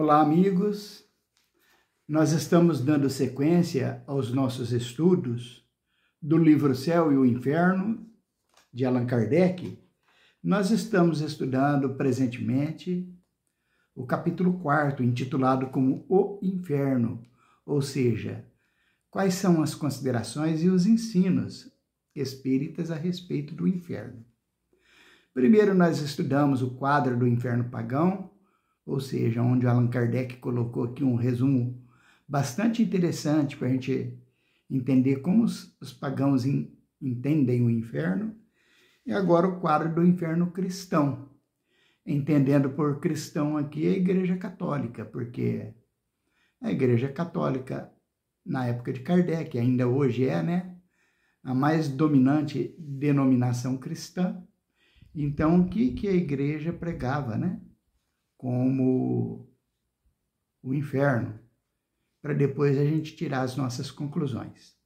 Olá, amigos. Nós estamos dando sequência aos nossos estudos do livro Céu e o Inferno, de Allan Kardec. Nós estamos estudando presentemente o capítulo 4, intitulado como O Inferno, ou seja, quais são as considerações e os ensinos espíritas a respeito do inferno. Primeiro, nós estudamos o quadro do inferno pagão, ou seja, onde Allan Kardec colocou aqui um resumo bastante interessante para a gente entender como os pagãos entendem o inferno. E agora o quadro do inferno cristão, entendendo por cristão aqui a Igreja Católica, porque a Igreja Católica, na época de Kardec, ainda hoje a mais dominante denominação cristã. Então, o que a Igreja pregava, como o inferno, para depois a gente tirar as nossas conclusões.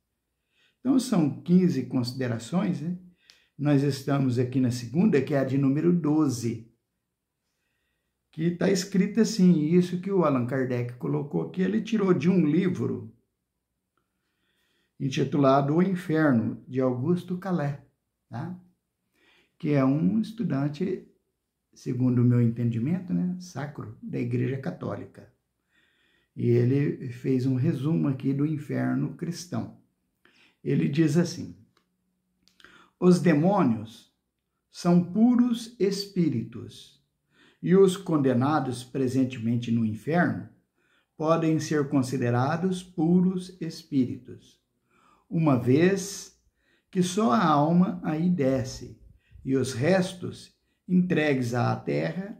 Então, são 15 considerações, Nós estamos aqui na segunda, que é a de número 12, que está escrito assim, isso que o Allan Kardec colocou aqui, ele tirou de um livro intitulado O Inferno, de Augusto Calais, que é um estudante, segundo o meu entendimento, sacro da Igreja Católica. E ele fez um resumo aqui do inferno cristão. Ele diz assim: os demônios são puros espíritos, e os condenados presentemente no inferno podem ser considerados puros espíritos, uma vez que só a alma aí desce, e os restos, entregues à terra,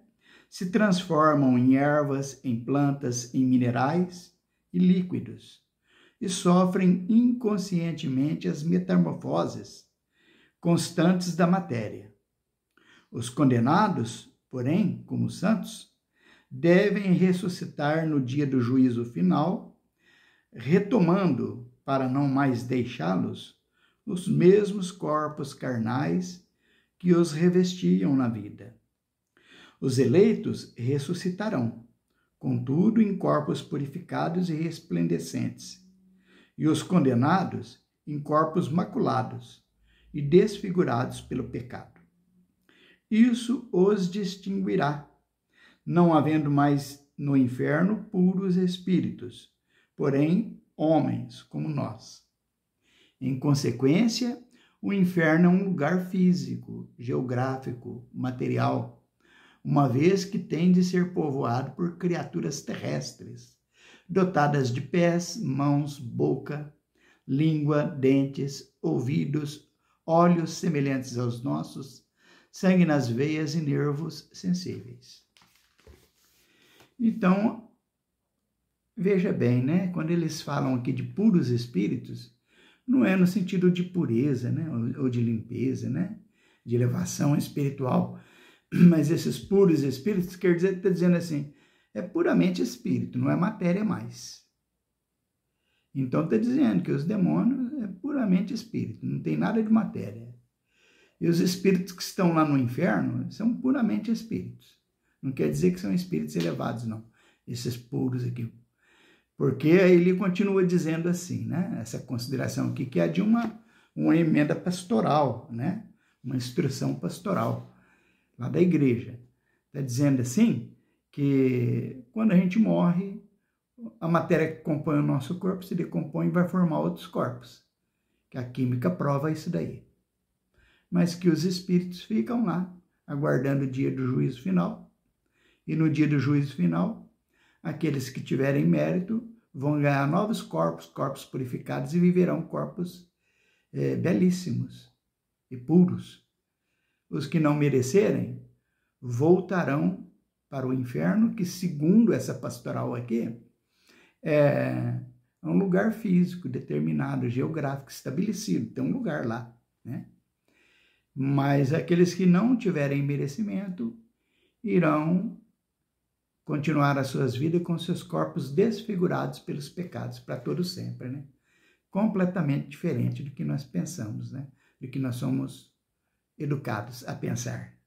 se transformam em ervas, em plantas, em minerais e líquidos, e sofrem inconscientemente as metamorfoses constantes da matéria. Os condenados, porém, como santos, devem ressuscitar no dia do juízo final, retomando, para não mais deixá-los, os mesmos corpos carnais que os revestiam na vida. Os eleitos ressuscitarão, contudo em corpos purificados e resplandecentes, e os condenados em corpos maculados e desfigurados pelo pecado. Isso os distinguirá, não havendo mais no inferno puros espíritos, porém homens como nós. Em consequência, o inferno é um lugar físico, geográfico, material, uma vez que tem de ser povoado por criaturas terrestres, dotadas de pés, mãos, boca, língua, dentes, ouvidos, olhos semelhantes aos nossos, sangue nas veias e nervos sensíveis. Então, veja bem, quando eles falam aqui de puros espíritos, não é no sentido de pureza, ou de limpeza, de elevação espiritual, mas esses puros espíritos, quer dizer, está dizendo assim, é puramente espírito, não é matéria mais. Então está dizendo que os demônios é puramente espírito, não tem nada de matéria. E os espíritos que estão lá no inferno são puramente espíritos. Não quer dizer que são espíritos elevados, não. Esses puros aqui. Porque aí ele continua dizendo assim, essa consideração aqui, que é de uma emenda pastoral, uma instrução pastoral lá da igreja. Está dizendo assim, que quando a gente morre, a matéria que compõe o nosso corpo se decompõe e vai formar outros corpos. Que a química prova isso daí. Mas que os espíritos ficam lá, aguardando o dia do juízo final. E no dia do juízo final, aqueles que tiverem mérito vão ganhar novos corpos, corpos purificados, e viverão corpos belíssimos e puros. Os que não merecerem voltarão para o inferno, que, segundo essa pastoral aqui, é um lugar físico determinado, geográfico, estabelecido, tem um lugar lá, Mas aqueles que não tiverem merecimento irão continuar as suas vidas com seus corpos desfigurados pelos pecados para todo sempre, Completamente diferente do que nós pensamos, do que nós somos educados a pensar.